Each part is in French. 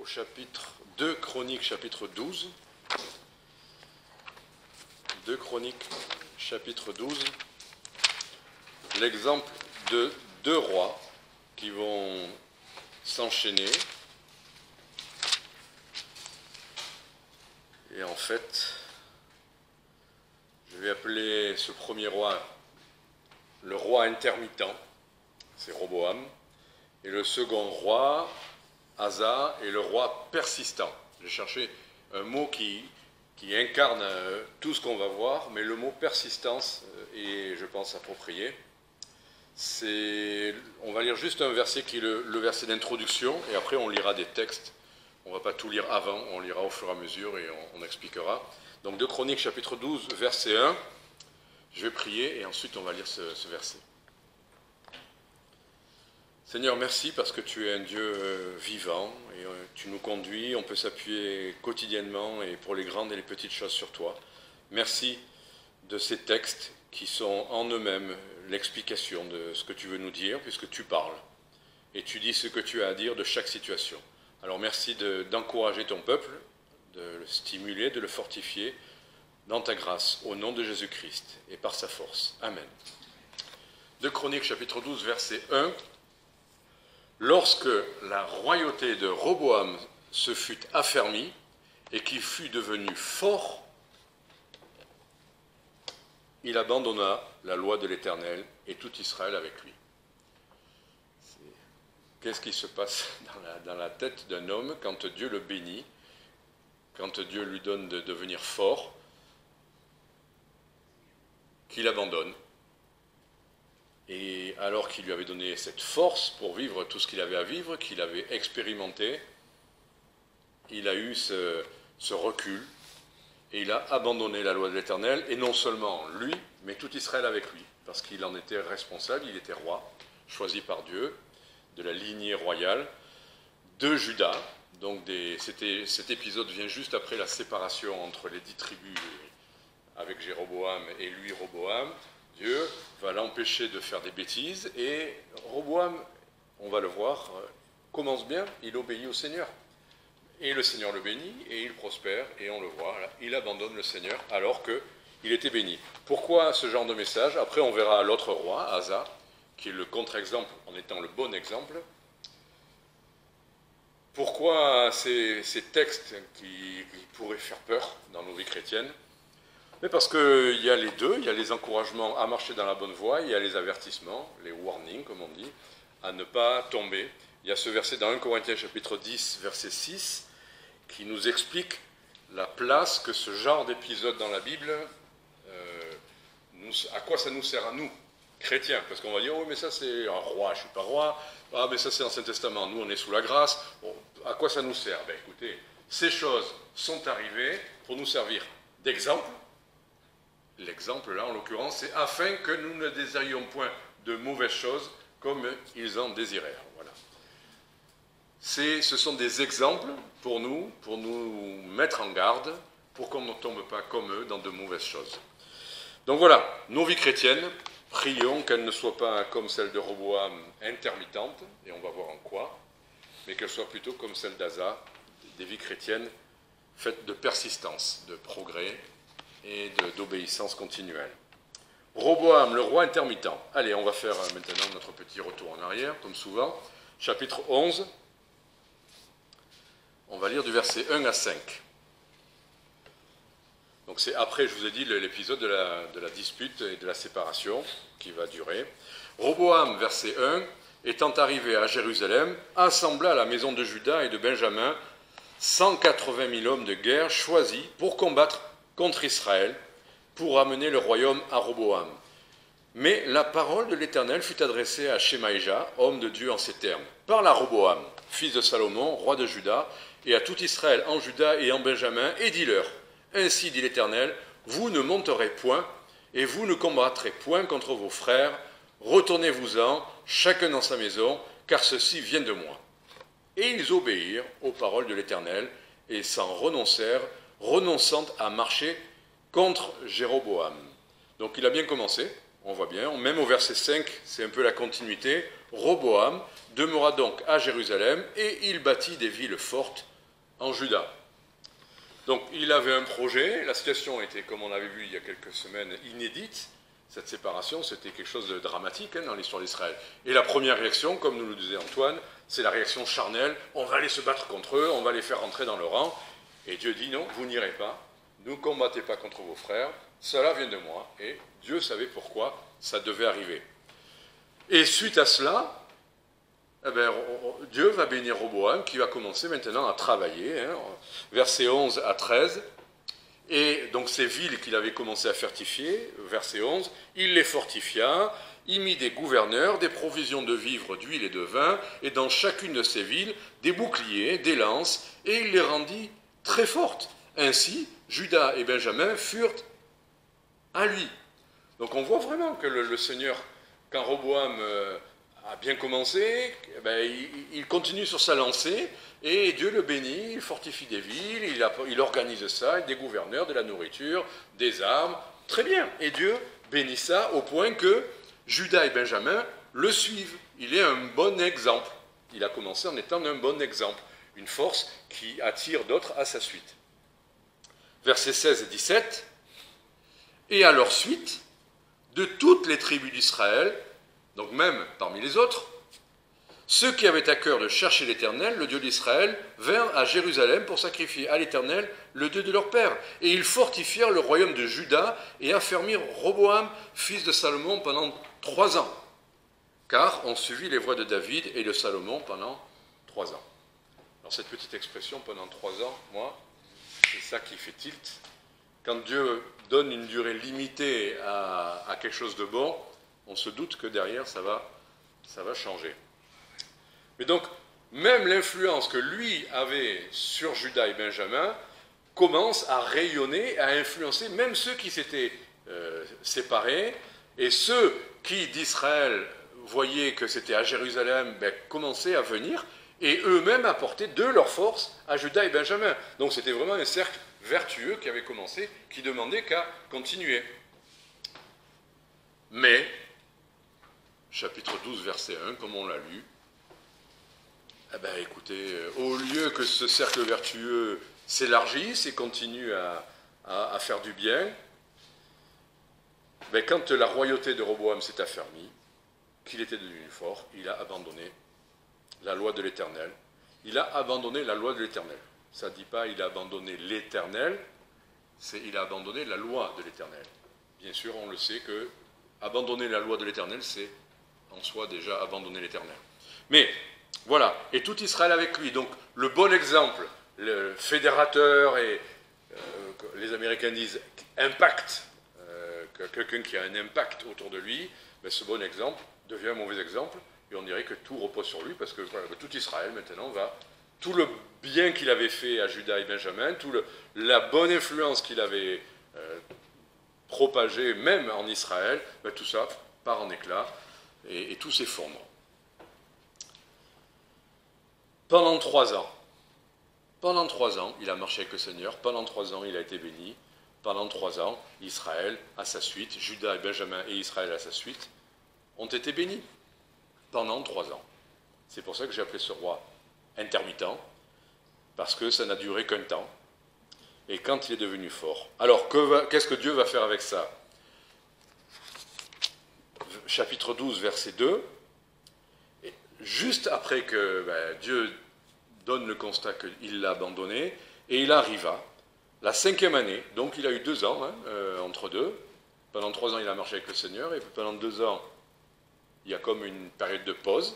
au chapitre 2 Chroniques, chapitre 12. 2 Chroniques, chapitre 12. L'exemple de deux rois qui vont s'enchaîner. Et en fait, je vais appeler ce premier roi le roi intermittent, c'est Roboam, et le second roi, Asa, est le roi persistant. J'ai cherché un mot qui incarne tout ce qu'on va voir, mais le mot persistance est, je pense, approprié. On va lire juste un verset qui est le verset d'introduction, et après on lira des textes. On ne va pas tout lire avant, on lira au fur et à mesure et on expliquera. Donc 2 Chroniques, chapitre 12, verset 1. Je vais prier et ensuite on va lire ce verset. Seigneur, merci parce que tu es un Dieu vivant et tu nous conduis, on peut s'appuyer quotidiennement et pour les grandes et les petites choses sur toi. Merci de ces textes qui sont en eux-mêmes l'explication de ce que tu veux nous dire puisque tu parles et tu dis ce que tu as à dire de chaque situation. Alors merci d'encourager ton peuple, de le stimuler, de le fortifier dans ta grâce, au nom de Jésus-Christ et par sa force. Amen. 2 Chroniques, chapitre 12, verset 1. Lorsque la royauté de Roboam se fut affermie et qu'il fut devenu fort, il abandonna la loi de l'Éternel et tout Israël avec lui. Qu'est-ce qui se passe dans la tête d'un homme quand Dieu le bénit, quand Dieu lui donne de devenir fort, qu'il abandonne? Et alors qu'il lui avait donné cette force pour vivre tout ce qu'il avait à vivre, qu'il avait expérimenté, il a eu ce recul et il a abandonné la loi de l'Éternel, et non seulement lui, mais tout Israël avec lui, parce qu'il en était responsable, il était roi, choisi par Dieu, de la lignée royale de Juda. Donc cet épisode vient juste après la séparation entre les 10 tribus avec Jéroboam et lui, Roboam. Dieu va l'empêcher de faire des bêtises et Roboam, on va le voir, commence bien, il obéit au Seigneur. Et le Seigneur le bénit et il prospère et on le voit, là, il abandonne le Seigneur alors qu'il était béni. Pourquoi ce genre de message? Après on verra l'autre roi, Asa, qui est le contre-exemple en étant le bon exemple. Pourquoi ces textes qui pourraient faire peur dans nos vies chrétiennes? Mais parce qu'il y a les deux, il y a les encouragements à marcher dans la bonne voie, il y a les avertissements, les warnings comme on dit, à ne pas tomber. Il y a ce verset dans 1 Corinthiens chapitre 10, verset 6, qui nous explique la place que ce genre d'épisode dans la Bible, à quoi ça nous sert à nous, chrétiens. Parce qu'on va dire, oh mais ça c'est un roi, je ne suis pas roi, ah mais ça c'est l'Ancien Testament, nous on est sous la grâce, bon, à quoi ça nous sert? Ben écoutez, ces choses sont arrivées pour nous servir d'exemple. L'exemple là en l'occurrence, c'est afin que nous ne désirions point de mauvaises choses comme ils en désirèrent. Voilà. Ce sont des exemples pour nous mettre en garde, pour qu'on ne tombe pas comme eux dans de mauvaises choses. Donc voilà, nos vies chrétiennes, prions qu'elles ne soient pas comme celle de Roboam intermittentes, et on va voir en quoi, mais qu'elles soient plutôt comme celle d'Asa, des vies chrétiennes faites de persistance, de progrès et d'obéissance continuelle. Roboam, le roi intermittent. Allez, on va faire maintenant notre petit retour en arrière, comme souvent. Chapitre 11, on va lire du verset 1 à 5. Donc c'est après, je vous ai dit, l'épisode de la dispute et de la séparation qui va durer. Roboam, verset 1, étant arrivé à Jérusalem, assembla à la maison de Juda et de Benjamin 180 000 hommes de guerre choisis pour combattre contre Israël, pour amener le royaume à Roboam. Mais la parole de l'Éternel fut adressée à Shemaïja, homme de Dieu, en ces termes. Parle à Roboam, fils de Salomon, roi de Juda, et à tout Israël en Juda et en Benjamin, et dis-leur, ainsi dit l'Éternel, vous ne monterez point, et vous ne combattrez point contre vos frères, retournez-vous-en, chacun dans sa maison, car ceci vient de moi. Et ils obéirent aux paroles de l'Éternel, et s'en renoncèrent, renonçant à marcher contre Jéroboam. Donc il a bien commencé, on voit bien, même au verset 5, c'est un peu la continuité. Roboam demeura donc à Jérusalem et il bâtit des villes fortes en Juda. Donc il avait un projet, la situation était, comme on l'avait vu il y a quelques semaines, inédite. Cette séparation, c'était quelque chose de dramatique dans l'histoire d'Israël. Et la première réaction, comme nous le disait Antoine, c'est la réaction charnelle, on va aller se battre contre eux, on va les faire rentrer dans le rang. Et Dieu dit non, vous n'irez pas, ne combattez pas contre vos frères, cela vient de moi. Et Dieu savait pourquoi ça devait arriver. Et suite à cela, Dieu va bénir Roboam, qui va commencer maintenant à travailler, versets 11 à 13. Et donc ces villes qu'il avait commencé à fortifier, verset 11, il les fortifia, il mit des gouverneurs, des provisions de vivres, d'huile et de vin, et dans chacune de ces villes, des boucliers, des lances, et il les rendit très fortes. Ainsi, Juda et Benjamin furent à lui. Donc on voit vraiment que le Seigneur, quand Roboam a bien commencé, il continue sur sa lancée, et Dieu le bénit, il fortifie des villes, il organise ça, des gouverneurs, de la nourriture, des armes, très bien. Et Dieu bénit ça au point que Juda et Benjamin le suivent. Il est un bon exemple. Il a commencé en étant un bon exemple, une force qui attire d'autres à sa suite. Versets 16 et 17, et à leur suite, de toutes les tribus d'Israël, donc même parmi les autres, ceux qui avaient à cœur de chercher l'Éternel, le Dieu d'Israël, vinrent à Jérusalem pour sacrifier à l'Éternel, le Dieu de leur père. Et ils fortifièrent le royaume de Juda et affermirent Roboam, fils de Salomon, pendant 3 ans. Car on suivit les voies de David et de Salomon pendant 3 ans. Alors cette petite expression, pendant 3 ans, moi, c'est ça qui fait tilt. Quand Dieu donne une durée limitée à quelque chose de bon, on se doute que derrière, ça va changer. Mais donc, même l'influence que lui avait sur Juda et Benjamin commence à rayonner, à influencer même ceux qui s'étaient séparés, et ceux qui d'Israël voyaient que c'était à Jérusalem, commençaient à venir, et eux-mêmes apportaient de leur force à Juda et Benjamin. Donc c'était vraiment un cercle vertueux qui avait commencé, qui demandait qu'à continuer. Mais, chapitre 12, verset 1, comme on l'a lu, écoutez, au lieu que ce cercle vertueux s'élargisse et continue à faire du bien, quand la royauté de Roboam s'est affermie, qu'il était devenu fort, il a abandonné la loi de l'Éternel. Il a abandonné la loi de l'Éternel. Ça ne dit pas il a abandonné l'Éternel, c'est il a abandonné la loi de l'Éternel. Bien sûr, on le sait que abandonner la loi de l'Éternel, c'est en soi déjà abandonner l'Éternel. Mais voilà, et tout Israël avec lui. Donc le bon exemple, le fédérateur et les Américains disent impact, quelqu'un qui a un impact autour de lui, ce bon exemple devient un mauvais exemple, et on dirait que tout repose sur lui, parce que voilà, tout Israël maintenant va, tout le bien qu'il avait fait à Juda et Benjamin, la bonne influence qu'il avait propagée même en Israël, tout ça part en éclats, et tout s'effondre. Pendant 3 ans, il a marché avec le Seigneur. Pendant 3 ans, il a été béni. Pendant 3 ans, Israël à sa suite, Juda et Benjamin et Israël à sa suite, ont été bénis. Pendant 3 ans. C'est pour ça que j'ai appelé ce roi intermittent, parce que ça n'a duré qu'un temps. Et quand il est devenu fort. Alors, qu'est-ce que Dieu va faire avec ça? Chapitre 12, verset 2. Juste après que Dieu donne le constat qu'il l'a abandonné, et il arriva, la 5e année, donc il a eu 2 ans entre deux. Pendant 3 ans, il a marché avec le Seigneur, et pendant 2 ans, il y a comme une période de pause.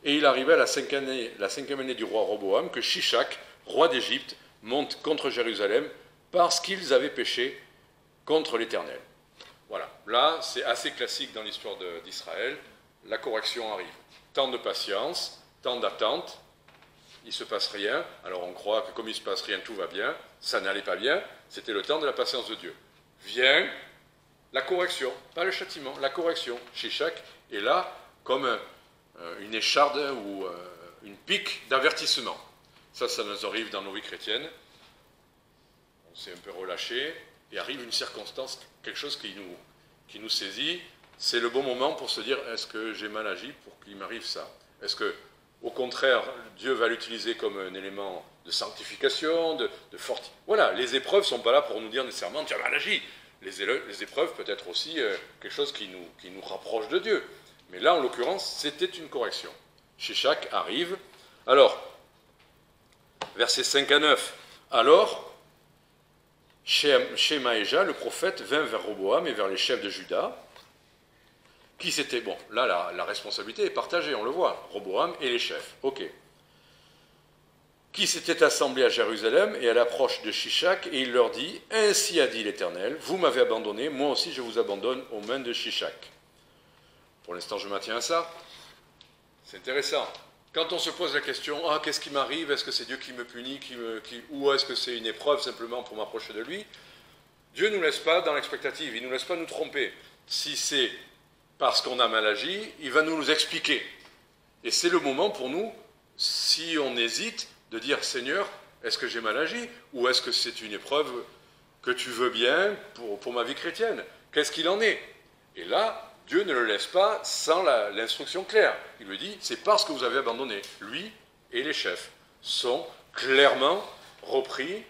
Et il arrivait à la 5e année du roi Roboam, que Shishak, roi d'Égypte, monte contre Jérusalem, parce qu'ils avaient péché contre l'Éternel. Voilà, là, c'est assez classique dans l'histoire d'Israël, la correction arrive. Temps de patience, temps d'attente, il ne se passe rien. Alors on croit que comme il ne se passe rien, tout va bien. Ça n'allait pas bien. C'était le temps de la patience de Dieu. Vient la correction, pas le châtiment, la correction. Shishak est là comme une écharde ou une pique d'avertissement. Ça nous arrive dans nos vies chrétiennes. On s'est un peu relâché et arrive une circonstance, quelque chose qui nous saisit. C'est le bon moment pour se dire, est-ce que j'ai mal agi pour qu'il m'arrive ça? Est-ce que, Au contraire, Dieu va l'utiliser comme un élément de sanctification, de fortification. Voilà, les épreuves ne sont pas là pour nous dire nécessairement tu as mal agi. Les épreuves peut être aussi quelque chose qui nous rapproche de Dieu. Mais là, en l'occurrence, c'était une correction. Shishak arrive. Alors, versets 5 à 9. Alors, Shemaéja, le prophète, vint vers Roboam et vers les chefs de Juda, qui s'étaient... Bon, là, la responsabilité est partagée, on le voit. Roboam et les chefs. Ok. Qui s'étaient assemblés à Jérusalem et à l'approche de Shishak, et il leur dit, « Ainsi a dit l'Éternel, vous m'avez abandonné, moi aussi je vous abandonne aux mains de Shishak. » Pour l'instant, je maintiens ça. C'est intéressant. Quand on se pose la question, « Ah, qu'est-ce qui m'arrive? Est-ce que c'est Dieu qui me punit ou est-ce que c'est une épreuve simplement pour m'approcher de lui ?» Dieu ne nous laisse pas dans l'expectative, il ne nous laisse pas nous tromper. Si c'est parce qu'on a mal agi, il va nous expliquer. Et c'est le moment pour nous, si on hésite, de dire, Seigneur, est-ce que j'ai mal agi? Ou est-ce que c'est une épreuve que tu veux bien pour ma vie chrétienne? Qu'est-ce qu'il en est? Et là, Dieu ne le laisse pas sans l'instruction claire. Il lui dit, c'est parce que vous avez abandonné. Lui et les chefs sont clairement repris.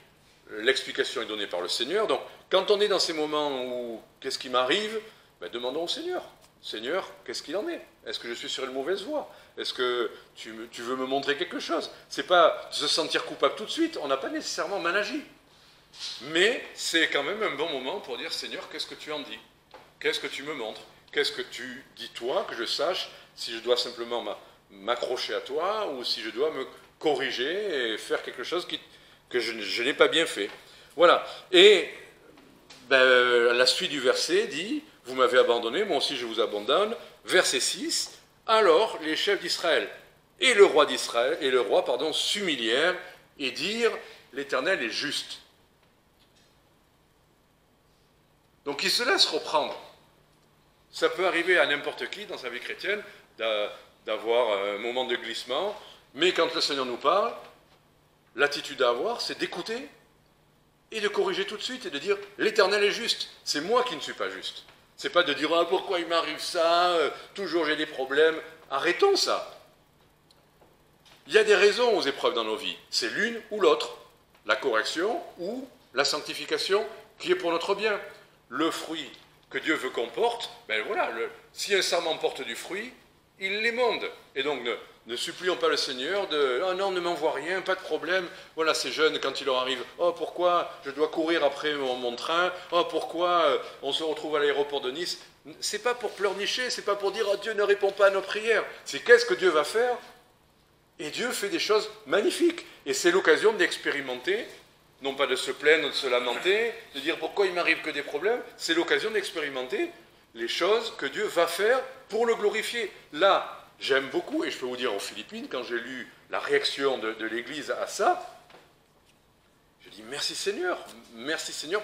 L'explication est donnée par le Seigneur. Donc, quand on est dans ces moments où, qu'est-ce qui m'arrive? Ben, demandons au Seigneur. Seigneur, qu'est-ce qu'il en est? Est-ce que je suis sur une mauvaise voie? Est-ce que tu veux me montrer quelque chose? C'est pas se sentir coupable tout de suite, on n'a pas nécessairement mal agi. Mais c'est quand même un bon moment pour dire, Seigneur, qu'est-ce que tu en dis? Qu'est-ce que tu me montres? Qu'est-ce que tu dis toi, que je sache si je dois simplement m'accrocher à toi ou si je dois me corriger et faire quelque chose que je n'ai pas bien fait. Voilà. Et la suite du verset dit, vous m'avez abandonné, moi aussi je vous abandonne. Verset 6, alors les chefs d'Israël et le roi s'humilièrent et dirent, l'Éternel est juste. Donc ils se laissent reprendre. Ça peut arriver à n'importe qui dans sa vie chrétienne d'avoir un moment de glissement, mais quand le Seigneur nous parle, l'attitude à avoir, c'est d'écouter et de corriger tout de suite et de dire « l'Éternel est juste, c'est moi qui ne suis pas juste ». C'est pas de dire « ah, pourquoi il m'arrive ça, toujours j'ai des problèmes ». Arrêtons ça. Il y a des raisons aux épreuves dans nos vies. C'est l'une ou l'autre. La correction ou la sanctification qui est pour notre bien. Le fruit que Dieu veut qu'on porte, ben voilà, si un sarment porte du fruit, il l'émonde. Et donc ne supplions pas le Seigneur de « oh non, ne m'envoie rien, pas de problème. Voilà, ces jeunes, quand il leur arrive, oh pourquoi je dois courir après mon train, oh pourquoi on se retrouve à l'aéroport de Nice ?» C'est pas pour pleurnicher, c'est pas pour dire oh, Dieu ne répond pas à nos prières. C'est qu'est-ce que Dieu va faire? Et Dieu fait des choses magnifiques. Et c'est l'occasion d'expérimenter, non pas de se plaindre, de se lamenter, de dire pourquoi il m'arrive que des problèmes. C'est l'occasion d'expérimenter les choses que Dieu va faire pour le glorifier. Là, j'aime beaucoup, et je peux vous dire aux Philippines, quand j'ai lu la réaction de l'Église à ça, je dis merci Seigneur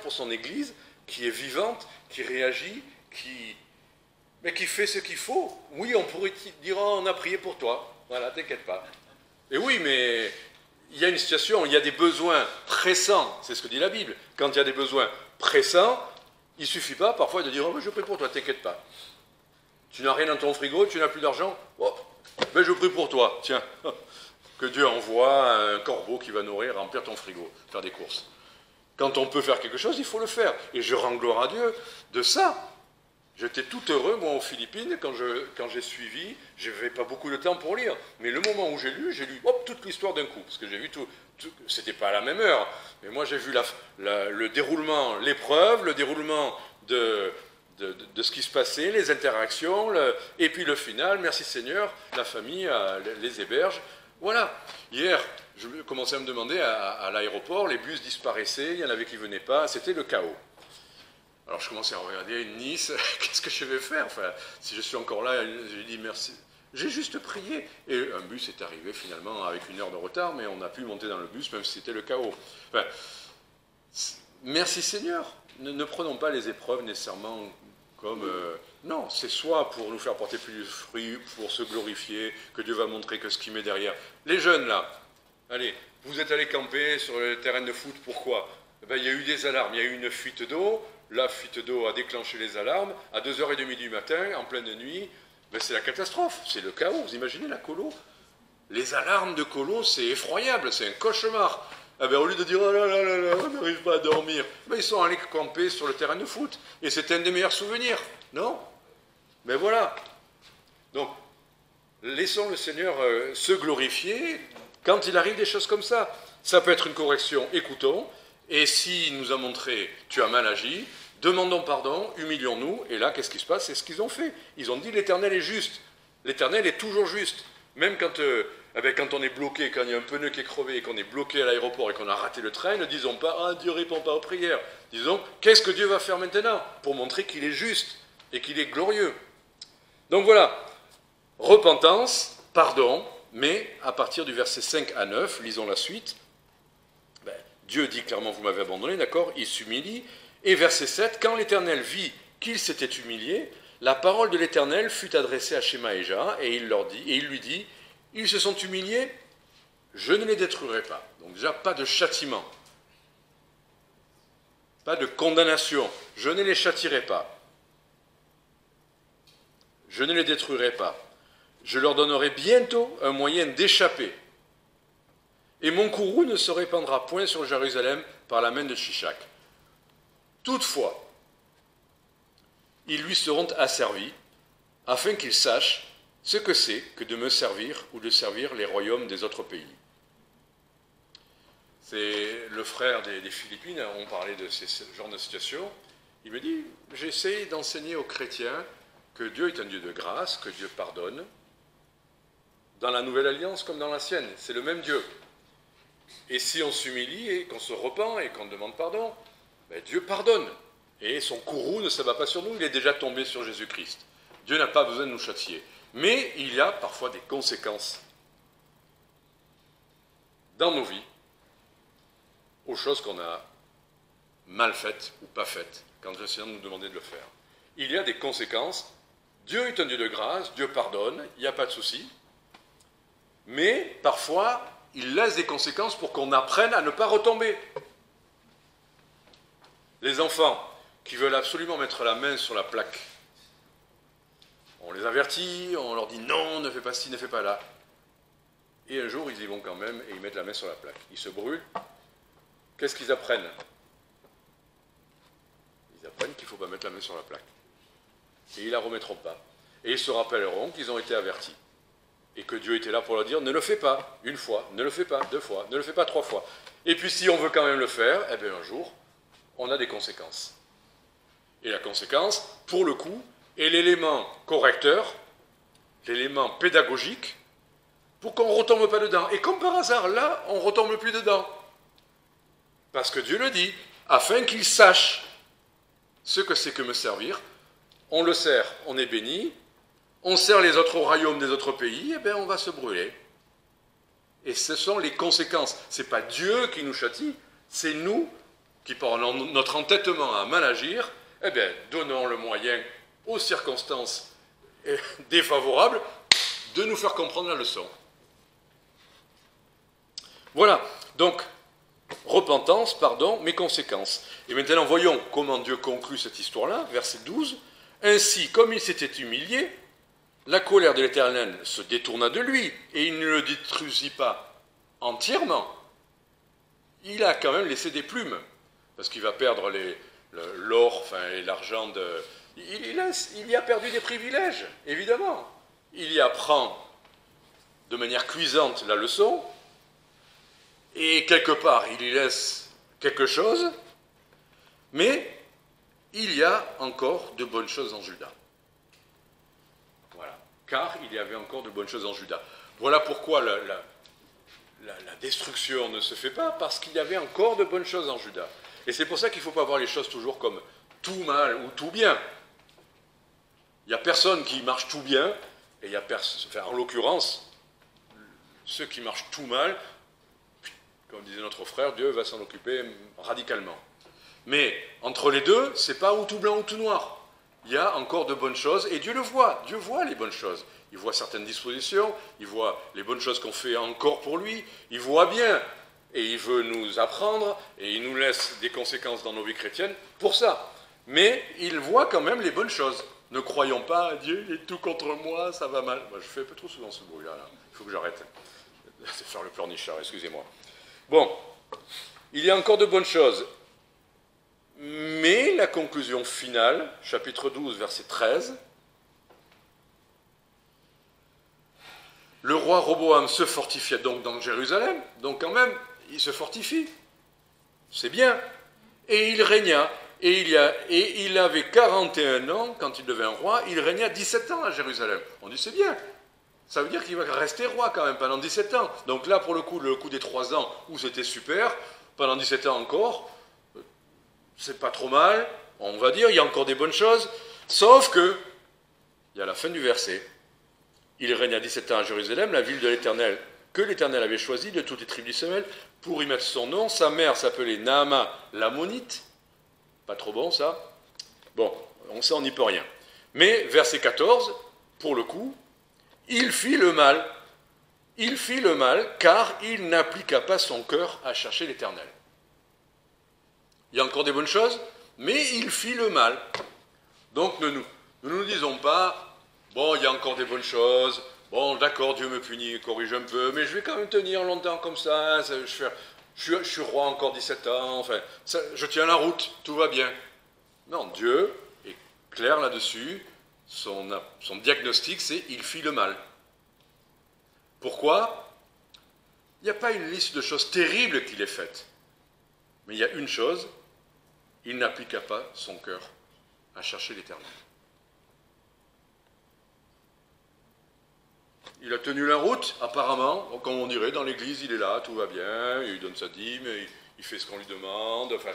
pour son Église qui est vivante, qui réagit, mais qui fait ce qu'il faut. Oui, on pourrait dire oh, on a prié pour toi, voilà, t'inquiète pas. Et oui, mais il y a une situation, il y a des besoins pressants, c'est ce que dit la Bible. Quand il y a des besoins pressants, il ne suffit pas parfois de dire oh, je prie pour toi, t'inquiète pas. Tu n'as rien dans ton frigo, tu n'as plus d'argent, oh, ben je prie pour toi, tiens. Que Dieu envoie un corbeau qui va nourrir, remplir ton frigo, faire des courses. Quand on peut faire quelque chose, il faut le faire. Et je rends gloire à Dieu de ça. J'étais tout heureux, moi, aux Philippines, quand j'ai suivi, je n'avais pas beaucoup de temps pour lire. Mais le moment où j'ai lu hop, toute l'histoire d'un coup. Parce que j'ai vu tout c'était pas à la même heure. Mais moi, j'ai vu le déroulement, l'épreuve, le déroulement de ce qui se passait, les interactions, et puis le final, merci Seigneur, la famille les héberge. Voilà. Hier, je commençais à me demander, à l'aéroport, les bus disparaissaient, il y en avait qui ne venaient pas, c'était le chaos. Alors je commençais à regarder Nice, qu'est-ce que je vais faire? Enfin, si je suis encore là, j'ai dit merci. J'ai juste prié. Et un bus est arrivé finalement avec 1 heure de retard, mais on a pu monter dans le bus, même si c'était le chaos. Enfin, merci Seigneur. Ne prenons pas les épreuves nécessairement comme... non, c'est soit pour nous faire porter plus de fruits, pour se glorifier, que Dieu va montrer que ce qui met derrière. Les jeunes là, allez, vous êtes allés camper sur le terrain de foot, pourquoi? Ben, il y a eu des alarmes, il y a eu une fuite d'eau, la fuite d'eau a déclenché les alarmes, à 2h30 du matin, en pleine nuit, ben c'est la catastrophe, c'est le chaos, vous imaginez la colo? Les alarmes de colo, c'est effroyable, c'est un cauchemar. Ah ben, au lieu de dire oh là là là là, on n'arrive pas à dormir, ben, ils sont allés camper sur le terrain de foot. Et c'était un des meilleurs souvenirs, non? Mais voilà. Donc, laissons le Seigneur se glorifier quand il arrive des choses comme ça. Ça peut être une correction, écoutons. Et s'il nous a montré tu as mal agi, demandons pardon, humilions-nous. Et là, qu'est-ce qui se passe? C'est ce qu'ils ont fait. Ils ont dit l'Éternel est juste. L'Éternel est toujours juste. Même quand on est bloqué, quand il y a un pneu qui est crevé et qu'on est bloqué à l'aéroport et qu'on a raté le train, ne disons pas « Ah, Dieu ne répond pas aux prières ». Disons « Qu'est-ce que Dieu va faire maintenant ?» pour montrer qu'il est juste et qu'il est glorieux. Donc voilà, repentance, pardon, mais à partir du verset 5 à 9, lisons la suite. Dieu dit clairement « Vous m'avez abandonné », d'accord? Il s'humilie. Et verset 7, « Quand l'Éternel vit qu'il s'était humilié, la parole de l'Éternel fut adressée à Shemaïja, et il lui dit, ils se sont humiliés, je ne les détruirai pas. Donc déjà, pas de châtiment, pas de condamnation, je ne les châtierai pas. Je ne les détruirai pas. Je leur donnerai bientôt un moyen d'échapper. Et mon courroux ne se répandra point sur Jérusalem par la main de Shishak. Toutefois, ils lui seront asservis, afin qu'ils sachent ce que c'est que de me servir ou de servir les royaumes des autres pays. C'est le frère des Philippines, on parlait de ce genre de situation. Il me dit, j'essaie d'enseigner aux chrétiens que Dieu est un Dieu de grâce, que Dieu pardonne, dans la nouvelle alliance comme dans l'ancienne, c'est le même Dieu. Et si on s'humilie et qu'on se repent et qu'on demande pardon, ben Dieu pardonne. Et son courroux ne s'abat pas sur nous, il est déjà tombé sur Jésus-Christ. Dieu n'a pas besoin de nous châtier. Mais il y a parfois des conséquences dans nos vies aux choses qu'on a mal faites ou pas faites, quand le Seigneur nous demandait de le faire. Il y a des conséquences. Dieu est un Dieu de grâce, Dieu pardonne, il n'y a pas de souci. Mais parfois, il laisse des conséquences pour qu'on apprenne à ne pas retomber. Les enfants qui veulent absolument mettre la main sur la plaque, on les avertit, on leur dit non, ne fais pas ci, ne fais pas là. Et un jour, ils y vont quand même et ils mettent la main sur la plaque. Ils se brûlent. Qu'est-ce qu'ils apprennent? Ils apprennent qu'il ne faut pas mettre la main sur la plaque. Et ils ne la remettront pas. Et ils se rappelleront qu'ils ont été avertis. Et que Dieu était là pour leur dire, ne le fais pas une fois, ne le fais pas deux fois, ne le fais pas trois fois. Et puis si on veut quand même le faire, eh bien un jour, on a des conséquences. Et la conséquence, pour le coup, est l'élément correcteur, l'élément pédagogique, pour qu'on ne retombe pas dedans. Et comme par hasard, là, on ne retombe plus dedans. Parce que Dieu le dit, afin qu'ils sachent ce que c'est que me servir. On le sert, on est béni. On sert les autres royaumes des autres pays, et bien on va se brûler. Et ce sont les conséquences. Ce n'est pas Dieu qui nous châtie, c'est nous qui, par notre entêtement à mal agir, eh bien, donnons le moyen aux circonstances défavorables de nous faire comprendre la leçon. Voilà, donc, repentance, pardon, mais conséquences. Et maintenant, voyons comment Dieu conclut cette histoire-là, verset 12. Ainsi, comme il s'était humilié, la colère de l'Éternel se détourna de lui, et il ne le détruisit pas entièrement. Il a quand même laissé des plumes, parce qu'il va perdre l'or, et l'argent de... Il y a perdu des privilèges, évidemment. Il y apprend de manière cuisante la leçon, et quelque part, il y laisse quelque chose, mais il y a encore de bonnes choses en Juda. Voilà. Car il y avait encore de bonnes choses en Juda. Voilà pourquoi la destruction ne se fait pas, parce qu'il y avait encore de bonnes choses en Juda. Et c'est pour ça qu'il ne faut pas voir les choses toujours comme tout mal ou tout bien. Il n'y a personne qui marche tout bien, et il y a en l'occurrence, ceux qui marchent tout mal, comme disait notre frère, Dieu va s'en occuper radicalement. Mais entre les deux, c'est pas ou tout blanc ou tout noir. Il y a encore de bonnes choses, et Dieu le voit. Dieu voit les bonnes choses. Il voit certaines dispositions, il voit les bonnes choses qu'on fait encore pour lui, il voit bien, et il veut nous apprendre, et il nous laisse des conséquences dans nos vies chrétiennes pour ça. Mais il voit quand même les bonnes choses. Ne croyons pas, Dieu est tout contre moi, ça va mal. Moi, je fais un peu trop souvent ce bruit-là, il faut que j'arrête. C'est faire le pleurnichard, excusez-moi. Bon, il y a encore de bonnes choses. Mais la conclusion finale, chapitre 12, verset 13, le roi Roboam se fortifia donc dans Jérusalem, donc quand même, il se fortifie. C'est bien. Et il régna. Et il avait 41 ans quand il devint roi, il régna 17 ans à Jérusalem. On dit c'est bien. Ça veut dire qu'il va rester roi quand même pendant 17 ans. Donc là, pour le coup des 3 ans où c'était super, pendant 17 ans encore, c'est pas trop mal, on va dire, il y a encore des bonnes choses, sauf que, il y a la fin du verset, il régna 17 ans à Jérusalem, la ville de l'Éternel, que l'Éternel avait choisie de toutes les tribus d'Israël, pour y mettre son nom. Sa mère s'appelait Naama l'Ammonite. Pas trop bon ça. Bon, on n'y peut rien. Mais verset 14, pour le coup, il fit le mal. Il fit le mal car il n'appliqua pas son cœur à chercher l'Éternel. Il y a encore des bonnes choses, mais il fit le mal. Donc ne nous disons pas, bon, il y a encore des bonnes choses, bon, d'accord, Dieu me punit, corrige un peu, mais je vais quand même tenir longtemps comme ça, je suis roi encore 17 ans, enfin, je tiens la route, tout va bien. Non, Dieu est clair là-dessus, son diagnostic, c'est il fit le mal. Pourquoi? Il n'y a pas une liste de choses terribles qu'il ait faites, mais il y a une chose, il n'appliqua pas son cœur à chercher l'Éternel. Il a tenu la route, apparemment, comme on dirait, dans l'église, il est là, tout va bien, il donne sa dîme, il fait ce qu'on lui demande, enfin...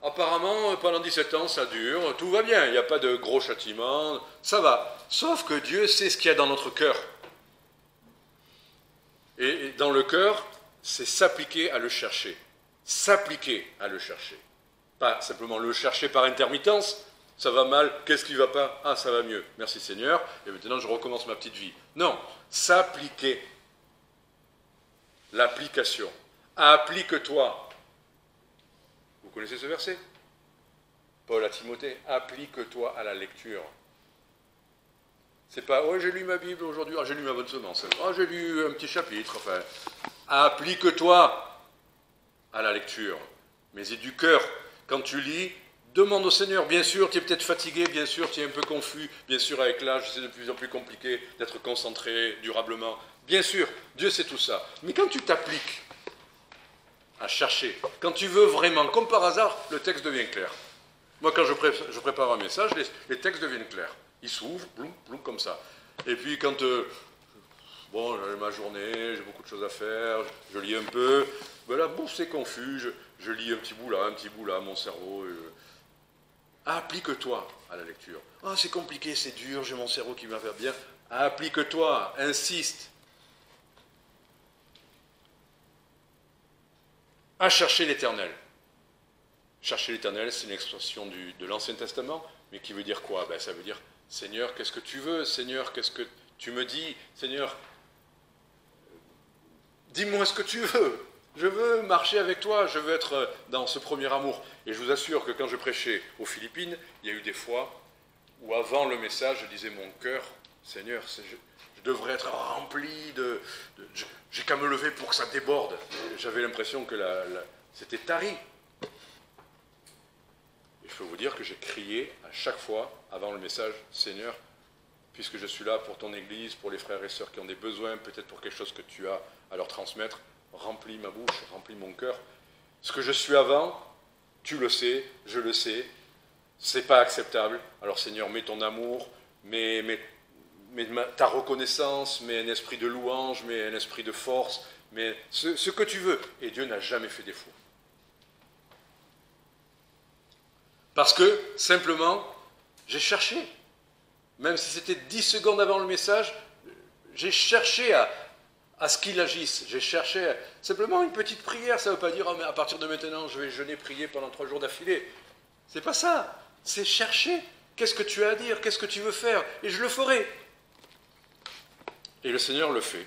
Apparemment, pendant 17 ans, ça dure, tout va bien, il n'y a pas de gros châtiments, ça va. Sauf que Dieu sait ce qu'il y a dans notre cœur. Et dans le cœur, c'est s'appliquer à le chercher. S'appliquer à le chercher. Pas simplement le chercher par intermittence, ça va mal, qu'est-ce qui ne va pas? Ah, ça va mieux, merci Seigneur, et maintenant je recommence ma petite vie. Non, s'appliquer. L'application. Applique-toi. Vous connaissez ce verset? Paul à Timothée, applique-toi à la lecture. C'est pas, oh j'ai lu ma Bible aujourd'hui, oh j'ai lu ma bonne semence, oh j'ai lu un petit chapitre, enfin, applique-toi à la lecture. Mais c'est du cœur. Quand tu lis, demande au Seigneur. Bien sûr, tu es peut-être fatigué, bien sûr, tu es un peu confus, bien sûr, avec l'âge, c'est de plus en plus compliqué d'être concentré durablement. Bien sûr, Dieu sait tout ça. Mais quand tu t'appliques à chercher, quand tu veux vraiment, comme par hasard, le texte devient clair. Moi, quand je prépare un message, les textes deviennent clairs. Ils s'ouvrent, bloum, bloum, comme ça. Et puis quand, bon, j'ai ma journée, j'ai beaucoup de choses à faire, je lis un peu, ben là, bon, c'est confus, je lis un petit bout là, mon cerveau... Applique-toi à la lecture. Ah, c'est compliqué, c'est dur, j'ai mon cerveau qui va faire bien. Applique-toi, insiste. À chercher l'Éternel. Chercher l'Éternel, c'est une expression de l'Ancien Testament, mais qui veut dire quoi? Ben, ça veut dire, Seigneur, qu'est-ce que tu veux? Seigneur, qu'est-ce que tu me dis? Seigneur, dis-moi ce que tu veux. Je veux marcher avec toi, je veux être dans ce premier amour. Et je vous assure que quand je prêchais aux Philippines, il y a eu des fois où avant le message, je disais mon cœur, Seigneur, je devrais être rempli de j'ai qu'à me lever pour que ça déborde. J'avais l'impression que c'était tari. Et je peux vous dire que j'ai crié à chaque fois avant le message, Seigneur, puisque je suis là pour ton Église, pour les frères et sœurs qui ont des besoins, peut-être pour quelque chose que tu as à leur transmettre, remplis ma bouche, remplis mon cœur. Ce que je suis avant, tu le sais, je le sais, c'est pas acceptable. Alors Seigneur, mets ton amour, mets ta reconnaissance, mets un esprit de louange, mets un esprit de force, mets ce que tu veux. Et Dieu n'a jamais fait défaut. Parce que, simplement, j'ai cherché. Même si c'était 10 secondes avant le message, j'ai cherché à ce qu'il agisse. J'ai cherché simplement une petite prière. Ça ne veut pas dire, oh, mais à partir de maintenant, je vais jeûner, prier pendant 3 jours d'affilée. C'est pas ça. C'est chercher. Qu'est-ce que tu as à dire? Qu'est-ce que tu veux faire? Et je le ferai. Et le Seigneur le fait.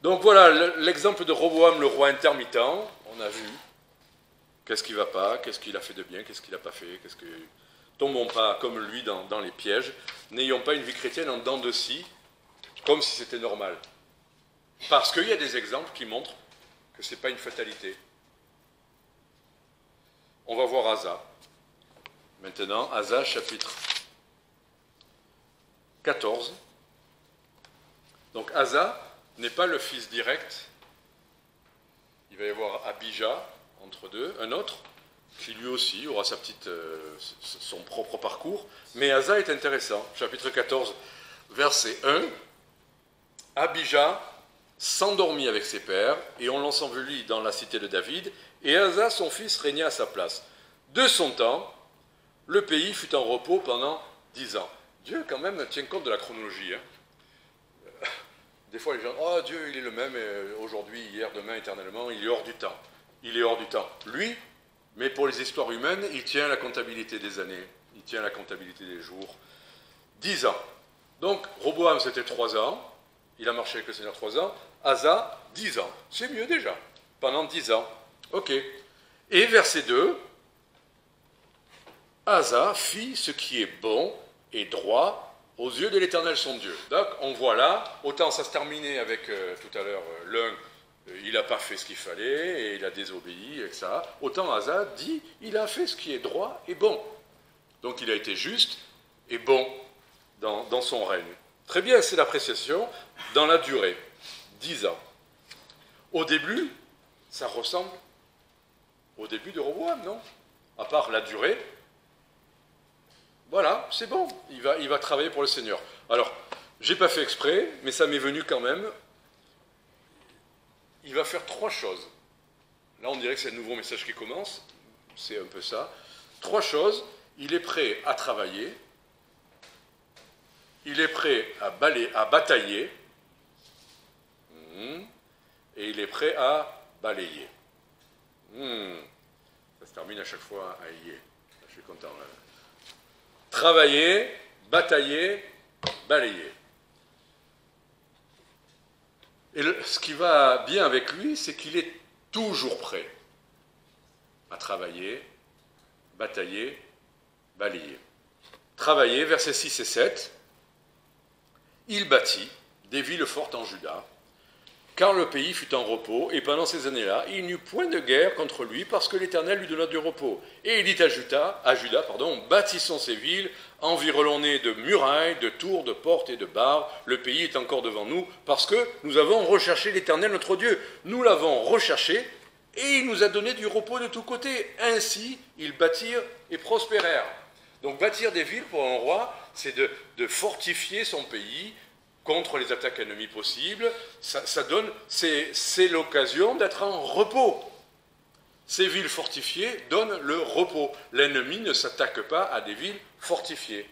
Donc voilà, l'exemple de Roboam, le roi intermittent, on a vu. Qu'est-ce qui ne va pas? Qu'est-ce qu'il a fait de bien? Qu'est-ce qu'il n'a pas fait? Tombons pas comme lui dans les pièges. N'ayons pas une vie chrétienne en dents de scie, comme si c'était normal. Parce qu'il y a des exemples qui montrent que ce n'est pas une fatalité. On va voir Asa. Maintenant, Asa, chapitre 14. Donc Asa n'est pas le fils direct. Il va y avoir Abijah entre deux, un autre, qui lui aussi aura son propre parcours. Mais Asa est intéressant. Chapitre 14, verset 1. Abijah s'endormit avec ses pères, et on l'ensevelit dans la cité de David, et Asa, son fils, régna à sa place. De son temps, le pays fut en repos pendant 10 ans. Dieu, quand même, tient compte de la chronologie. Des fois, les gens, oh, Dieu, il est le même, aujourd'hui, hier, demain, éternellement, il est hors du temps. Il est hors du temps. Lui, mais pour les histoires humaines, il tient la comptabilité des années, il tient la comptabilité des jours. 10 ans. Donc, Roboam, c'était 3 ans. Il a marché avec le Seigneur 3 ans. Asa, 10 ans. C'est mieux déjà. Pendant 10 ans. Ok. Et verset 2. Asa fit ce qui est bon et droit aux yeux de l'Éternel son Dieu. Donc, on voit là, autant ça se terminait avec tout à l'heure l'un, il n'a pas fait ce qu'il fallait et il a désobéi, etc. Autant Asa dit, il a fait ce qui est droit et bon. Donc, il a été juste et bon dans son règne. Très bien, c'est l'appréciation dans la durée. 10 ans. Au début, ça ressemble au début de Roboam, non? À part la durée, voilà, c'est bon, il va travailler pour le Seigneur. Alors, j'ai pas fait exprès, mais ça m'est venu quand même. Il va faire 3 choses. Là, on dirait que c'est un nouveau message qui commence, c'est un peu ça. 3 choses, il est prêt à travailler, il est prêt à batailler, et il est prêt à balayer. Ça se termine à chaque fois à y. Je suis content. Là. Travailler, batailler, balayer. Et ce qui va bien avec lui, c'est qu'il est toujours prêt à travailler, batailler, balayer. Travailler, versets 6 et 7. Il bâtit des villes fortes en Juda, car le pays fut en repos, et pendant ces années-là, il n'y eut point de guerre contre lui, parce que l'Éternel lui donna du repos. Et il dit à Juda, bâtissons ces villes, environnés de murailles, de tours, de portes et de barres. Le pays est encore devant nous, parce que nous avons recherché l'Éternel notre Dieu. Nous l'avons recherché, et il nous a donné du repos de tous côtés. Ainsi, ils bâtirent et prospérèrent. Donc bâtir des villes pour un roi, c'est de fortifier son pays contre les attaques ennemies possibles. C'est l'occasion d'être en repos. Ces villes fortifiées donnent le repos. L'ennemi ne s'attaque pas à des villes fortifiées.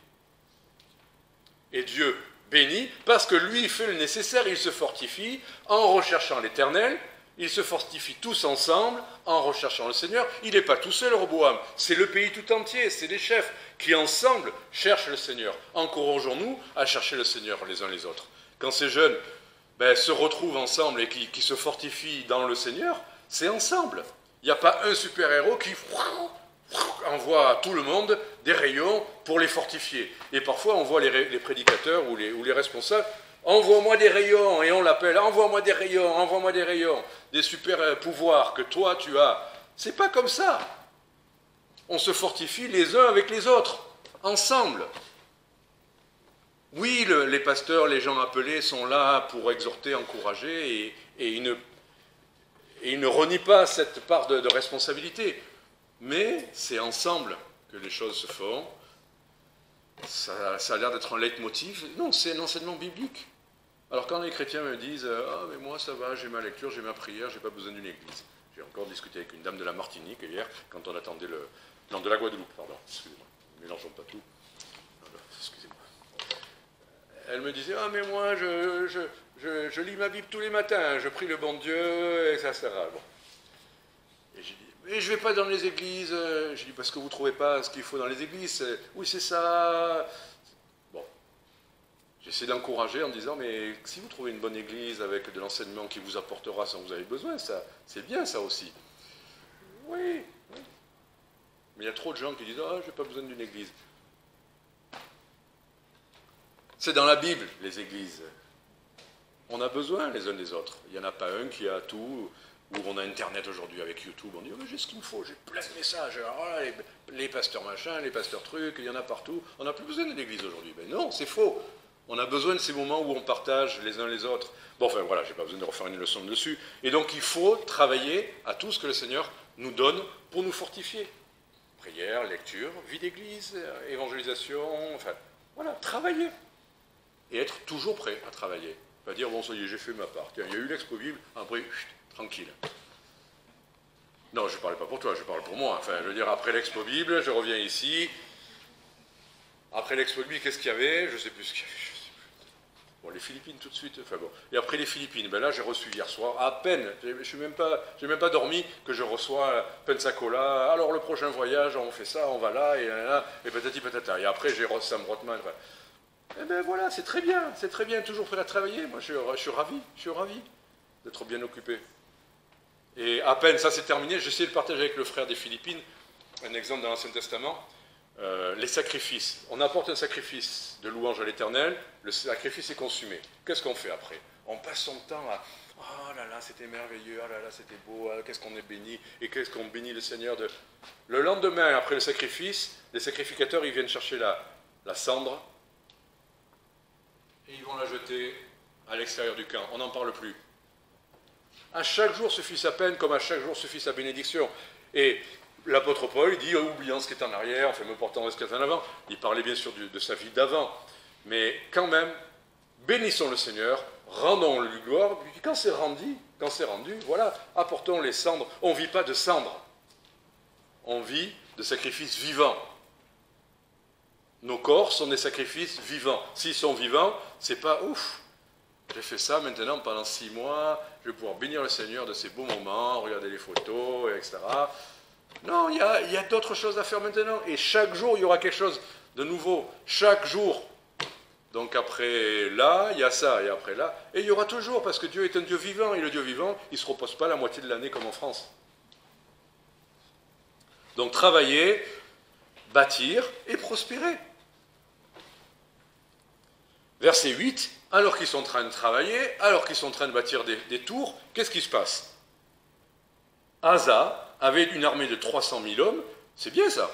Et Dieu bénit parce que lui fait le nécessaire, il se fortifie en recherchant l'Éternel. Ils se fortifient tous ensemble en recherchant le Seigneur. Il n'est pas tout seul, Roboam. C'est le pays tout entier, c'est les chefs qui ensemble cherchent le Seigneur. Encourageons-nous à chercher le Seigneur les uns les autres. Quand ces jeunes se retrouvent ensemble et qui se fortifient dans le Seigneur, c'est ensemble. Il n'y a pas un super-héros qui envoie à tout le monde des rayons pour les fortifier. Et parfois, on voit les prédicateurs ou les responsables. Envoie-moi des rayons, et on l'appelle, envoie-moi des rayons, des super pouvoirs que toi tu as. C'est pas comme ça. On se fortifie les uns avec les autres, ensemble. Oui, les pasteurs, les gens appelés sont là pour exhorter, encourager, et ils ne renient pas cette part de responsabilité. Mais c'est ensemble que les choses se font. Ça a l'air d'être un leitmotiv. Non, c'est un enseignement biblique. Alors quand les chrétiens me disent « Ah, mais moi ça va, j'ai ma lecture, j'ai ma prière, j'ai pas besoin d'une église ». J'ai encore discuté avec une dame de la Martinique hier, quand on attendait Non, de la Guadeloupe, pardon, excusez-moi, mélangeons pas tout. Excusez-moi. Elle me disait « Ah, mais moi, je lis ma Bible tous les matins, je prie le bon Dieu, etc. » Bon. Et j'ai dit « Mais je vais pas dans les églises. » J'ai dit « Parce que vous trouvez pas ce qu'il faut dans les églises. » Oui, c'est ça. J'essaie d'encourager en disant, mais si vous trouvez une bonne église avec de l'enseignement qui vous apportera ce dont vous avez besoin, ça, c'est bien ça aussi. Oui. Mais il y a trop de gens qui disent, ah, je n'ai pas besoin d'une église. C'est dans la Bible, les églises. On a besoin les uns des autres. Il n'y en a pas un qui a tout, où on a Internet aujourd'hui avec YouTube. On dit, oh, j'ai ce qu'il me faut, j'ai plein de messages. Alors, voilà, les pasteurs machin, les pasteurs trucs, il y en a partout. On n'a plus besoin de l'église aujourd'hui. Mais non, c'est faux. On a besoin de ces moments où on partage les uns les autres. Bon, enfin voilà, je n'ai pas besoin de refaire une leçon dessus. Et donc il faut travailler à tout ce que le Seigneur nous donne pour nous fortifier. Prière, lecture, vie d'église, évangélisation, enfin voilà, travailler. Et être toujours prêt à travailler. Pas dire, bon, ça y est, j'ai fait ma part. Tiens, il y a eu l'expo Bible, après, tranquille. Non, je ne parle pas pour toi, je parle pour moi. Enfin, je veux dire, après l'expo Bible, je reviens ici. Après l'expo Bible, qu'est-ce qu'il y avait? Je ne sais plus ce qu'il y avait. Bon, les Philippines tout de suite, enfin bon. Et après les Philippines, ben là j'ai reçu hier soir, à peine, je n'ai même pas dormi, que je reçois Pensacola, alors le prochain voyage, on fait ça, on va là, et patati patata. Et après j'ai Sam Rothman. Enfin, eh ben voilà, c'est très bien, toujours prêt à travailler. Moi je suis ravi d'être bien occupé. Et à peine ça c'est terminé, j'essaie de partager avec le frère des Philippines, un exemple dans l'Ancien Testament. Les sacrifices. On apporte un sacrifice de louange à l'Éternel, le sacrifice est consumé. Qu'est-ce qu'on fait après? On passe son temps à « Oh là là, c'était merveilleux, oh là là, c'était beau, qu'est-ce qu'on est béni, et qu'est-ce qu'on bénit le Seigneur de... » Le lendemain, après le sacrifice, les sacrificateurs, ils viennent chercher la cendre, et ils vont la jeter à l'extérieur du camp. On n'en parle plus. À chaque jour suffit sa peine, comme à chaque jour suffit sa bénédiction. Et l'apôtre Paul, il dit, oubliant ce qui est en arrière, enfin me portant ce qui est en avant. Il parlait bien sûr de sa vie d'avant. Mais quand même, bénissons le Seigneur, rendons-lui gloire. Puis quand c'est rendu, voilà, apportons les cendres. On ne vit pas de cendres. On vit de sacrifices vivants. Nos corps sont des sacrifices vivants. S'ils sont vivants, c'est pas ouf. J'ai fait ça maintenant pendant 6 mois, je vais pouvoir bénir le Seigneur de ces beaux moments, regarder les photos, etc. Non, il y a d'autres choses à faire maintenant. Et chaque jour, il y aura quelque chose de nouveau. Chaque jour. Donc après là, il y a ça, et après là. Et il y aura toujours, parce que Dieu est un Dieu vivant. Et le Dieu vivant, il ne se repose pas la moitié de l'année comme en France. Donc travailler, bâtir et prospérer. Verset 8, alors qu'ils sont en train de travailler, alors qu'ils sont en train de bâtir des tours, qu'est-ce qui se passe? Asa avait une armée de 300 000 hommes, c'est bien ça,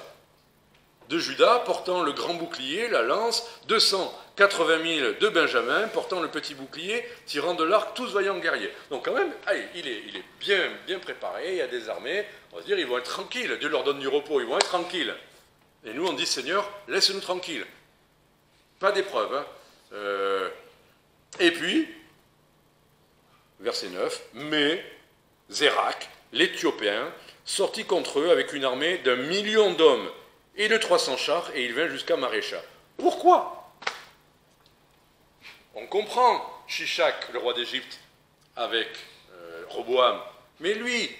de Juda portant le grand bouclier, la lance, 280 000 de Benjamin portant le petit bouclier, tirant de l'arc, tous vaillants guerriers. Donc quand même, allez, il est bien préparé, il y a des armées, on va se dire, ils vont être tranquilles, Dieu leur donne du repos, ils vont être tranquilles. Et nous on dit, Seigneur, laisse-nous tranquilles. Pas d'épreuve, hein. Et puis, verset 9, mais Zérak, l'Éthiopien, sortit contre eux avec une armée d'1 million d'hommes et de 300 chars, et il vint jusqu'à Marécha. Pourquoi? On comprend Shishak, le roi d'Égypte, avec Roboam, mais lui,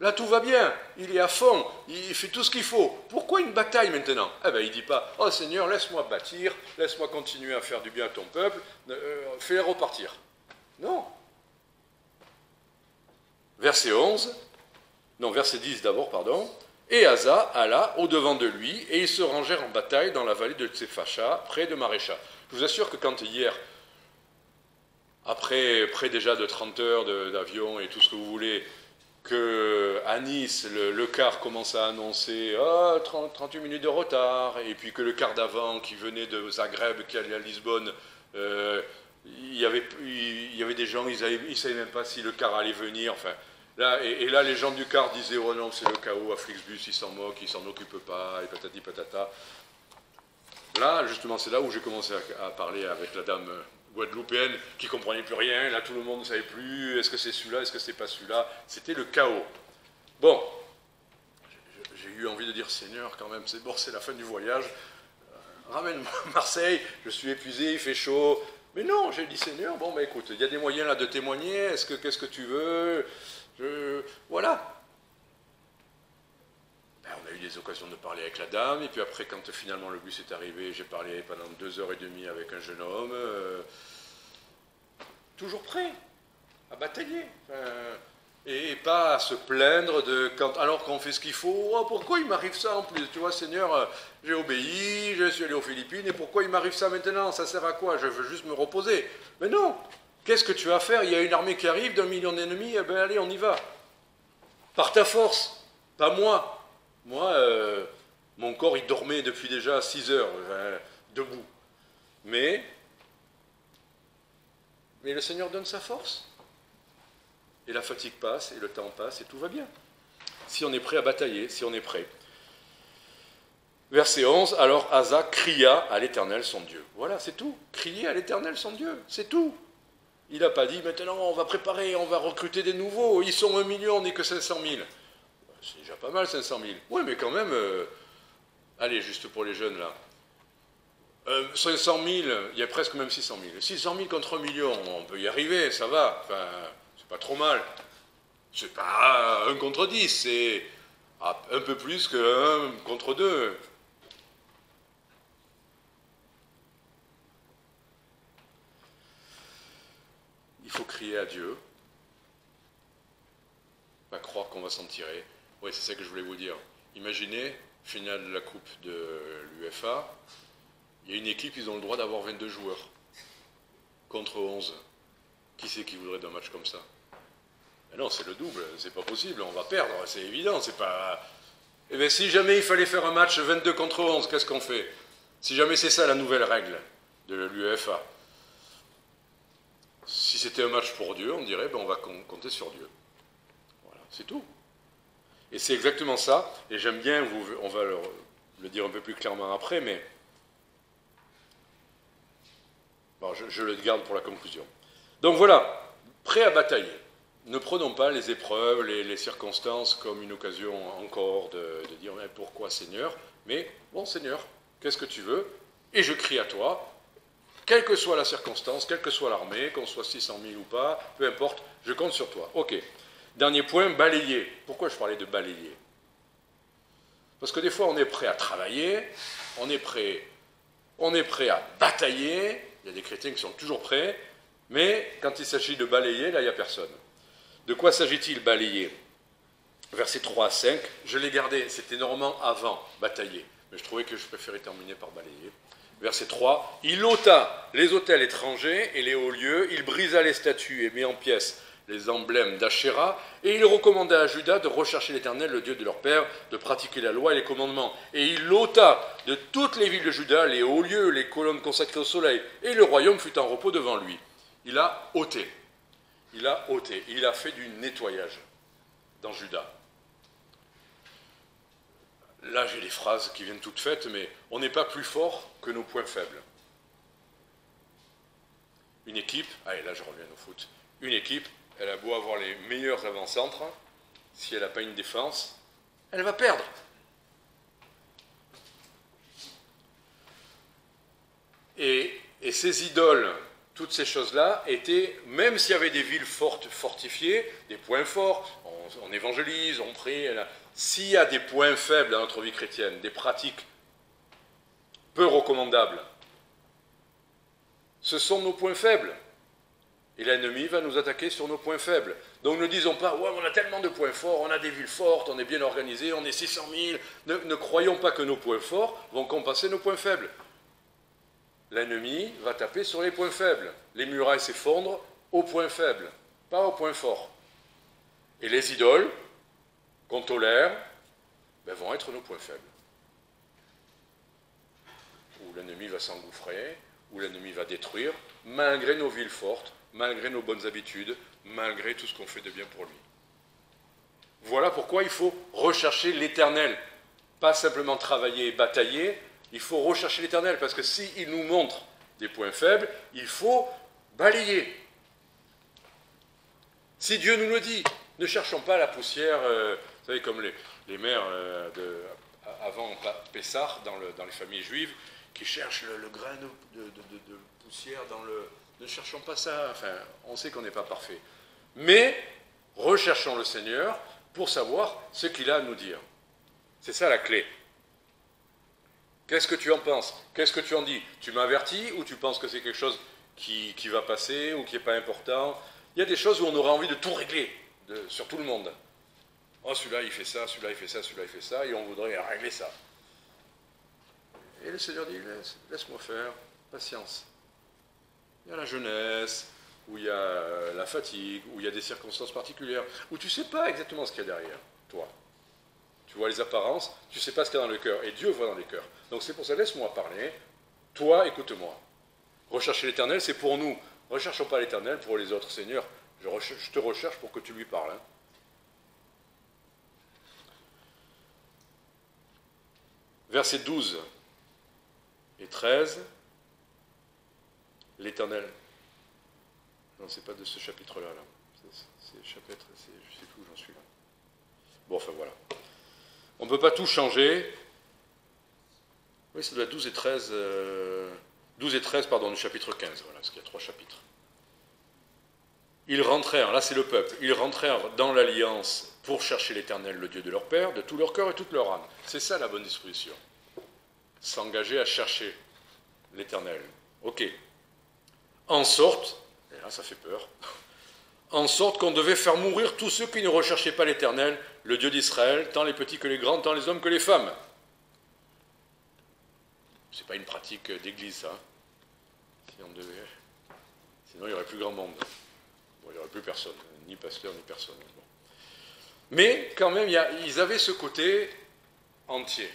là tout va bien, il est à fond, il fait tout ce qu'il faut. Pourquoi une bataille maintenant? Eh bien il ne dit pas, oh Seigneur, laisse-moi bâtir, laisse-moi continuer à faire du bien à ton peuple, fais-les repartir. Non. Verset 10 d'abord, pardon. Et Asa alla au-devant de lui, et ils se rangèrent en bataille dans la vallée de Tsephacha, près de Marécha. Je vous assure que quand hier, après près déjà de 30 heures d'avion et tout ce que vous voulez, qu'à Nice, le car commence à annoncer 38 minutes de retard, et puis que le car d'avant qui venait de Zagreb, qui allait à Lisbonne, il y avait des gens, ils ne savaient même pas si le car allait venir, enfin... Là, et là, les gens du car disaient, oh non, c'est le chaos, à Flixbus, ils s'en moquent, ils s'en occupent pas, et patati patata. Là, justement, c'est là où j'ai commencé à parler avec la dame guadeloupéenne qui ne comprenait plus rien. Là, tout le monde ne savait plus, est-ce que c'est celui-là, est-ce que c'est pas celui-là. C'était le chaos. Bon, j'ai eu envie de dire, Seigneur, quand même, c'est bon, c'est la fin du voyage. Ramène-moi à Marseille, je suis épuisé, il fait chaud. Mais non, j'ai dit, Seigneur, bon, ben écoute, il y a des moyens là de témoigner, qu'est-ce que tu veux? Voilà. Ben, on a eu des occasions de parler avec la dame, et puis après, quand finalement le bus est arrivé, j'ai parlé pendant 2h30 avec un jeune homme, toujours prêt à batailler, et pas à se plaindre alors qu'on fait ce qu'il faut. Oh, pourquoi il m'arrive ça en plus? Tu vois, Seigneur, j'ai obéi, je suis allé aux Philippines, et pourquoi il m'arrive ça maintenant? Ça sert à quoi? Je veux juste me reposer. Mais non, Qu'est-ce que tu vas faire? Il y a une armée qui arrive d'1 million d'ennemis, eh ben allez, on y va. Par ta force, pas moi. Moi, mon corps, il dormait depuis déjà 6 heures, debout. Mais le Seigneur donne sa force. Et la fatigue passe, et le temps passe, et tout va bien. Si on est prêt à batailler, si on est prêt. Verset 11, alors Asa cria à l'Éternel son Dieu. Voilà, c'est tout. Crier à l'Éternel son Dieu, c'est tout. Il n'a pas dit, maintenant on va préparer, on va recruter des nouveaux, ils sont 1 million, on n'est que 500 000. C'est déjà pas mal 500 000. Oui, mais quand même, allez, juste pour les jeunes là. 500 000, il y a presque même 600 000. 600 000 contre 1 million, on peut y arriver, ça va. Enfin, c'est pas trop mal. C'est pas 1 contre 10, c'est un peu plus que 1 contre 2. Il faut crier à Dieu, pas croire qu'on va s'en tirer. Oui, c'est ça que je voulais vous dire. Imaginez, finale de la Coupe de l'UEFA, il y a une équipe, ils ont le droit d'avoir 22 joueurs contre 11. Qui c'est qui voudrait d'un match comme ça? Mais non, c'est le double, c'est pas possible, on va perdre, c'est évident, c'est pas... Eh bien, si jamais il fallait faire un match 22 contre 11, qu'est-ce qu'on fait? Si jamais c'est ça la nouvelle règle de l'UEFA. Si c'était un match pour Dieu, on dirait, ben, on va compter sur Dieu. Voilà, c'est tout. Et c'est exactement ça, et j'aime bien, on va le dire un peu plus clairement après, mais bon, je le garde pour la conclusion. Donc voilà, prêt à batailler. Ne prenons pas les épreuves, les circonstances comme une occasion encore de dire mais pourquoi Seigneur, mais bon Seigneur, qu'est-ce que tu veux? Et je crie à toi, quelle que soit la circonstance, quelle que soit l'armée, qu'on soit 600 000 ou pas, peu importe, je compte sur toi. Ok. Dernier point, balayer. Pourquoi je parlais de balayer? Parce que des fois on est prêt à travailler, on est prêt à batailler, il y a des chrétiens qui sont toujours prêts, mais quand il s'agit de balayer, là il n'y a personne. De quoi s'agit-il balayer? Versets 3 à 5, je l'ai gardé, c'était normalement avant batailler, mais je trouvais que je préférais terminer par balayer. Verset 3, il ôta les autels étrangers et les hauts lieux, il brisa les statues et mit en pièces les emblèmes d'Achéra, et il recommanda à Juda de rechercher l'Éternel, le Dieu de leur père, de pratiquer la loi et les commandements. Et il ôta de toutes les villes de Juda les hauts lieux, les colonnes consacrées au soleil, et le royaume fut en repos devant lui. Il a ôté. Il a fait du nettoyage dans Juda. Là, j'ai des phrases qui viennent toutes faites, mais on n'est pas plus fort que nos points faibles. Une équipe, allez, là je reviens au foot, une équipe, elle a beau avoir les meilleurs avant-centres, si elle n'a pas une défense, elle va perdre. Et ces idoles, toutes ces choses-là étaient, même s'il y avait des villes fortes, fortifiées, des points forts, on évangélise, on prie, s'il y a des points faibles dans notre vie chrétienne, des pratiques peu recommandables, ce sont nos points faibles. Et l'ennemi va nous attaquer sur nos points faibles. Donc ne disons pas, ouais, on a tellement de points forts, on a des villes fortes, on est bien organisé, on est 600 000. Ne croyons pas que nos points forts vont compenser nos points faibles. L'ennemi va taper sur les points faibles. Les murailles s'effondrent aux points faibles, pas aux points forts. Et les idoles qu'on tolère vont être nos points faibles. Où l'ennemi va s'engouffrer, où l'ennemi va détruire, malgré nos villes fortes, malgré nos bonnes habitudes, malgré tout ce qu'on fait de bien pour lui. Voilà pourquoi il faut rechercher l'Éternel. Pas simplement travailler et batailler, il faut rechercher l'Éternel, parce que s'il nous montre des points faibles, il faut balayer. Si Dieu nous le dit, ne cherchons pas la poussière, vous savez, comme les mères avant Pessah, dans les familles juives, qui cherchent le grain de poussière dans le... Ne cherchons pas ça, enfin, on sait qu'on n'est pas parfait. Mais recherchons le Seigneur pour savoir ce qu'il a à nous dire. C'est ça la clé. Qu'est-ce que tu en penses? Qu'est-ce que tu en dis? Tu m'avertis ou tu penses que c'est quelque chose qui va passer ou qui n'est pas important? Il y a des choses où on aurait envie de tout régler sur tout le monde. Oh, celui-là il fait ça, celui-là il fait ça, celui-là il fait ça, et on voudrait régler ça. Et le Seigneur dit, laisse-moi faire, patience. Il y a la jeunesse, où il y a la fatigue, où il y a des circonstances particulières, où tu ne sais pas exactement ce qu'il y a derrière, toi. Tu vois les apparences, tu ne sais pas ce qu'il y a dans le cœur, et Dieu voit dans les cœurs. Donc c'est pour ça, laisse-moi parler, toi, écoute-moi. Rechercher l'Éternel, c'est pour nous. Recherchons pas l'Éternel pour les autres, Seigneur. Je te recherche pour que tu lui parles. Hein. Versets 12 et 13, l'Éternel. Non, c'est pas de ce chapitre-là. Là. C'est chapitre, je sais plus où j'en suis là. Bon, enfin voilà. On ne peut pas tout changer. Oui, ça doit être 12 et 13, 12 et 13 pardon, du chapitre 15, voilà, parce qu'il y a 3 chapitres. Ils rentrèrent, là c'est le peuple, ils rentrèrent dans l'alliance pour chercher l'Éternel, le Dieu de leur père, de tout leur cœur et toute leur âme. C'est ça la bonne disposition. S'engager à chercher l'Éternel. Ok. En sorte, et là ça fait peur, en sorte qu'on devait faire mourir tous ceux qui ne recherchaient pas l'Éternel, le Dieu d'Israël, tant les petits que les grands, tant les hommes que les femmes. C'est pas une pratique d'église, ça. Si on devait... Sinon, il n'y aurait plus grand monde. Bon, il n'y aurait plus personne, ni pasteur, ni personne. Bon. Mais, quand même, ils avaient ce côté entier.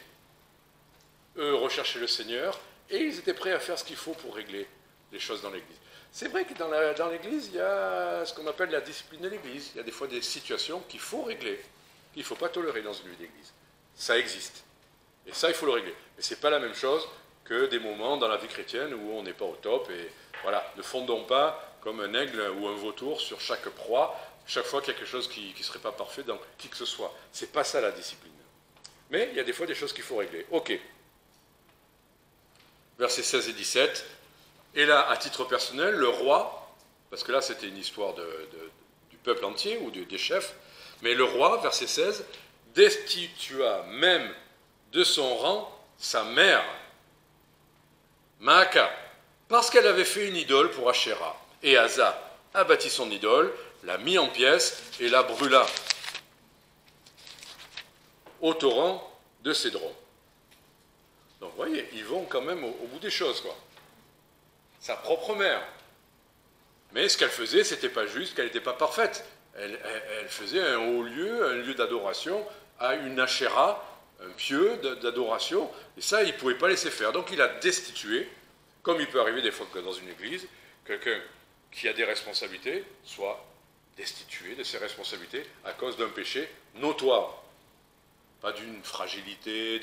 Eux recherchaient le Seigneur, et ils étaient prêts à faire ce qu'il faut pour régler les choses dans l'Église. C'est vrai que dans l'Église, il y a ce qu'on appelle la discipline de l'Église. Il y a des fois des situations qu'il faut régler, qu'il ne faut pas tolérer dans une vie d'Église. Ça existe. Et ça, il faut le régler. Mais ce n'est pas la même chose que des moments dans la vie chrétienne où on n'est pas au top. Et voilà, ne fondons pas comme un aigle ou un vautour sur chaque proie, chaque fois qu'il y a quelque chose qui ne serait pas parfait dans qui que ce soit. Ce n'est pas ça la discipline. Mais il y a des fois des choses qu'il faut régler. Ok. Versets 16 et 17. Et là, à titre personnel, le roi, parce que là c'était une histoire du peuple entier ou des chefs, mais le roi, verset 16, destitua même de son rang sa mère, Maaka, parce qu'elle avait fait une idole pour Ashéra. Et Asa abattit son idole, la mit en pièces et la brûla au torrent de Cédron. Donc vous voyez, ils vont quand même au bout des choses, quoi. Sa propre mère. Mais ce qu'elle faisait, c'était pas juste, qu'elle n'était pas parfaite. Elle faisait un haut lieu, un lieu d'adoration, à une Ashéra, un pieu d'adoration, et ça, il ne pouvait pas laisser faire. Donc il a destitué, comme il peut arriver des fois que dans une église, quelqu'un qui a des responsabilités soit destitué de ses responsabilités à cause d'un péché notoire. Pas d'une fragilité,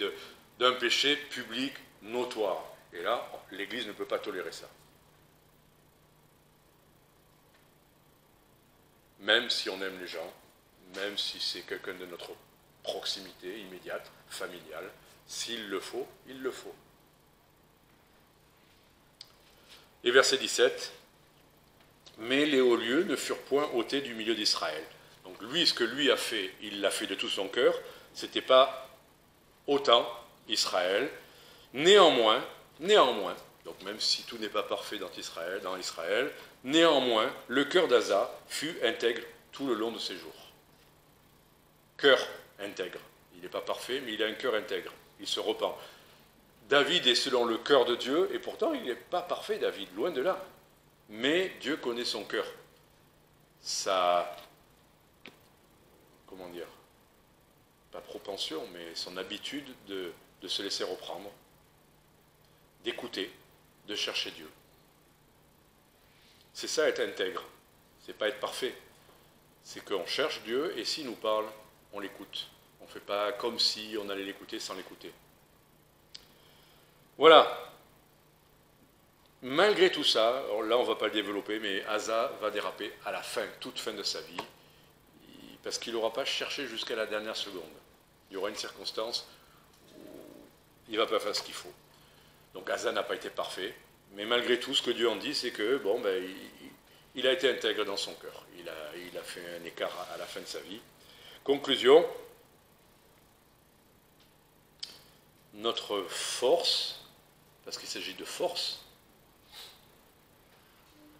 d'un péché public notoire. Et là, l'Église ne peut pas tolérer ça. Même si on aime les gens, même si c'est quelqu'un de notre proximité immédiate, familiale, s'il le faut, il le faut. Et verset 17, « Mais les hauts lieux ne furent point ôtés du milieu d'Israël. » Donc lui, ce que lui a fait, il l'a fait de tout son cœur, ce n'était pas autant Israël. Néanmoins, donc même si tout n'est pas parfait dans Israël, néanmoins, le cœur d'Asa fut intègre tout le long de ses jours. Cœur intègre. Il n'est pas parfait, mais il a un cœur intègre. Il se repent. David est selon le cœur de Dieu, et pourtant il n'est pas parfait, David, loin de là. Mais Dieu connaît son cœur. Sa, comment dire, pas propension, mais son habitude de se laisser reprendre, d'écouter, de chercher Dieu. C'est ça être intègre. C'est pas être parfait. C'est qu'on cherche Dieu et s'il nous parle, on l'écoute. On ne fait pas comme si on allait l'écouter sans l'écouter. Voilà. Malgré tout ça, là on ne va pas le développer, mais Asa va déraper à la fin, toute fin de sa vie, parce qu'il n'aura pas cherché jusqu'à la dernière seconde. Il y aura une circonstance où il ne va pas faire ce qu'il faut. Donc Asa n'a pas été parfait, mais malgré tout, ce que Dieu en dit, c'est que bon, il a été intègre dans son cœur. Il a fait un écart à la fin de sa vie. Conclusion, notre force, parce qu'il s'agit de force,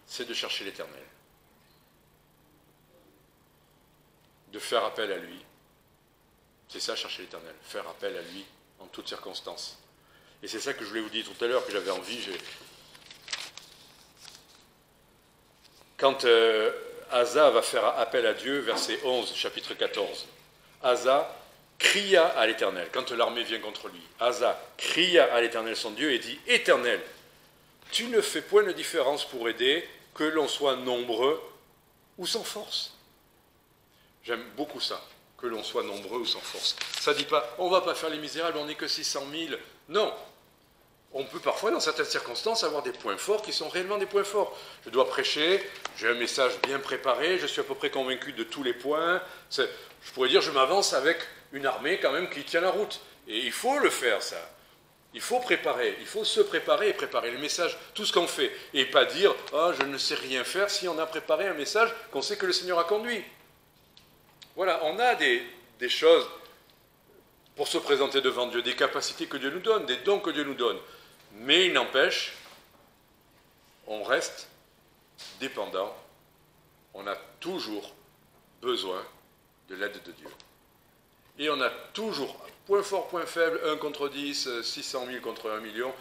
c'est de chercher l'Éternel, de faire appel à lui. C'est ça, chercher l'Éternel, faire appel à lui en toutes circonstances. Et c'est ça que je voulais vous dire tout à l'heure, que j'avais envie. quand Asa va faire appel à Dieu, verset 11, chapitre 14, Asa cria à l'Éternel, quand l'armée vient contre lui. Asa cria à l'Éternel son Dieu et dit, « Éternel, tu ne fais point de différence pour aider, que l'on soit nombreux ou sans force. » J'aime beaucoup ça, que l'on soit nombreux ou sans force. Ça ne dit pas, on ne va pas faire les misérables, on n'est que 600 000. Non. On peut parfois, dans certaines circonstances, avoir des points forts qui sont réellement des points forts. Je dois prêcher, j'ai un message bien préparé, je suis à peu près convaincu de tous les points. Je pourrais dire, je m'avance avec une armée quand même qui tient la route. Et il faut le faire, ça. Il faut préparer, il faut se préparer et préparer le message, tout ce qu'on fait. Et pas dire, ah, je ne sais rien faire si on a préparé un message qu'on sait que le Seigneur a conduit. Voilà, on a des choses pour se présenter devant Dieu, des capacités que Dieu nous donne, des dons que Dieu nous donne. Mais il n'empêche, on reste dépendant, on a toujours besoin de l'aide de Dieu. Et on a toujours, point fort, point faible, 1 contre 10, 600 000 contre 1 million.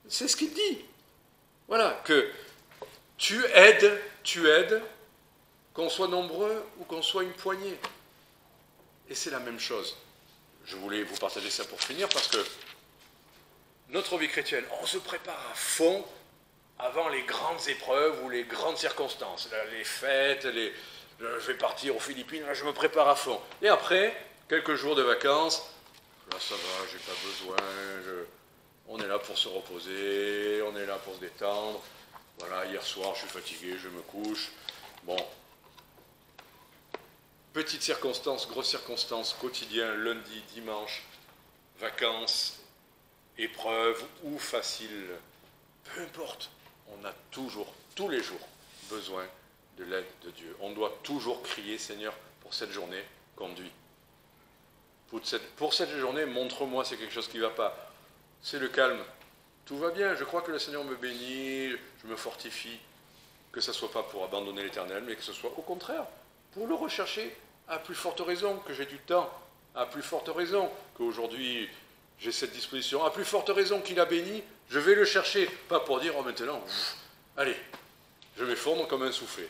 C'est ce qu'il dit. Voilà, que tu aides, qu'on soit nombreux ou qu'on soit une poignée. Et c'est la même chose. Je voulais vous partager ça pour finir, parce que notre vie chrétienne, on se prépare à fond avant les grandes épreuves ou les grandes circonstances. Là, les fêtes, je vais partir aux Philippines, là, je me prépare à fond. Et après, quelques jours de vacances, là ça va, j'ai pas besoin, on est là pour se reposer, on est là pour se détendre. Voilà, hier soir, je suis fatigué, je me couche. Bon. Petites circonstances, grosses circonstances, quotidien, lundi, dimanche, vacances, épreuves ou faciles, peu importe, on a toujours, tous les jours, besoin de l'aide de Dieu. On doit toujours crier, Seigneur, pour cette journée, conduis. Pour cette journée, montre-moi c'est quelque chose qui ne va pas. C'est le calme. Tout va bien, je crois que le Seigneur me bénit, je me fortifie. Que ce ne soit pas pour abandonner l'Éternel, mais que ce soit au contraire, pour le rechercher, à plus forte raison que j'ai du temps, à plus forte raison qu'aujourd'hui j'ai cette disposition, à plus forte raison qu'il a béni, je vais le chercher, pas pour dire, oh maintenant, allez, je m'effondre comme un soufflé.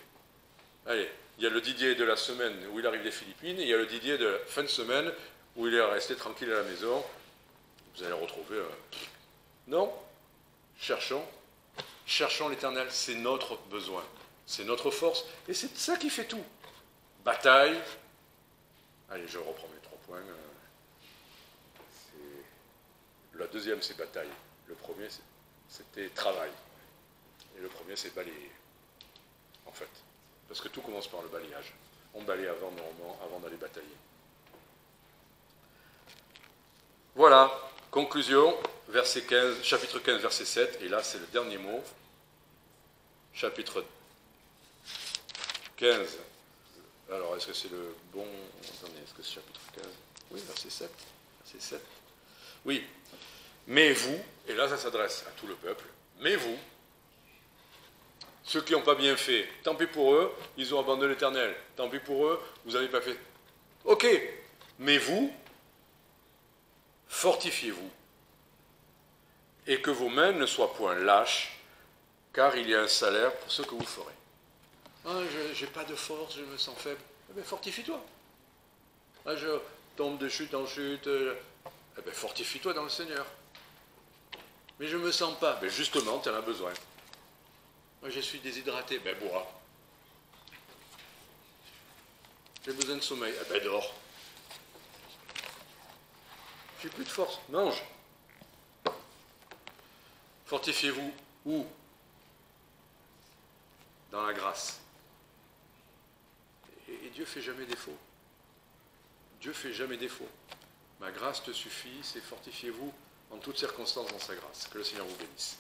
Allez, il y a le Didier de la semaine où il arrive des Philippines, et il y a le Didier de la fin de semaine où il est resté tranquille à la maison. Vous allez retrouver... Non, cherchons l'Éternel, c'est notre besoin, c'est notre force, et c'est ça qui fait tout. Bataille, allez, je reprends mes 3 points. La deuxième, c'est bataille. Le premier, c'était travail. Et le premier, c'est balayer, en fait. Parce que tout commence par le balayage. On balaye avant, normalement, avant d'aller batailler. Voilà, conclusion, verset 15, chapitre 15, verset 7, et là, c'est le dernier mot. Chapitre 15. Alors, est-ce que c'est le bon... Attendez, est-ce que c'est chapitre 15 ? Oui, verset 7. Verset 7. Oui. Mais vous, et là ça s'adresse à tout le peuple, mais vous, ceux qui n'ont pas bien fait, tant pis pour eux, ils ont abandonné l'Éternel. Tant pis pour eux, vous n'avez pas fait. Ok, mais vous, fortifiez-vous, et que vos mains ne soient point lâches, car il y a un salaire pour ce que vous ferez. Ah, je n'ai pas de force, je me sens faible. Eh bien, fortifie-toi. Ah, je tombe de chute en chute. Eh bien, fortifie-toi dans le Seigneur. Mais je ne me sens pas. Ben justement, tu en as besoin. Moi, je suis déshydraté. Ben bois. J'ai besoin de sommeil. Eh ben dors. J'ai plus de force. Mange. Fortifiez-vous. Où ? Dans la grâce. Et Dieu ne fait jamais défaut. Dieu ne fait jamais défaut. Ma grâce te suffit, c'est fortifiez-vous en toutes circonstances dans sa grâce. Que le Seigneur vous bénisse.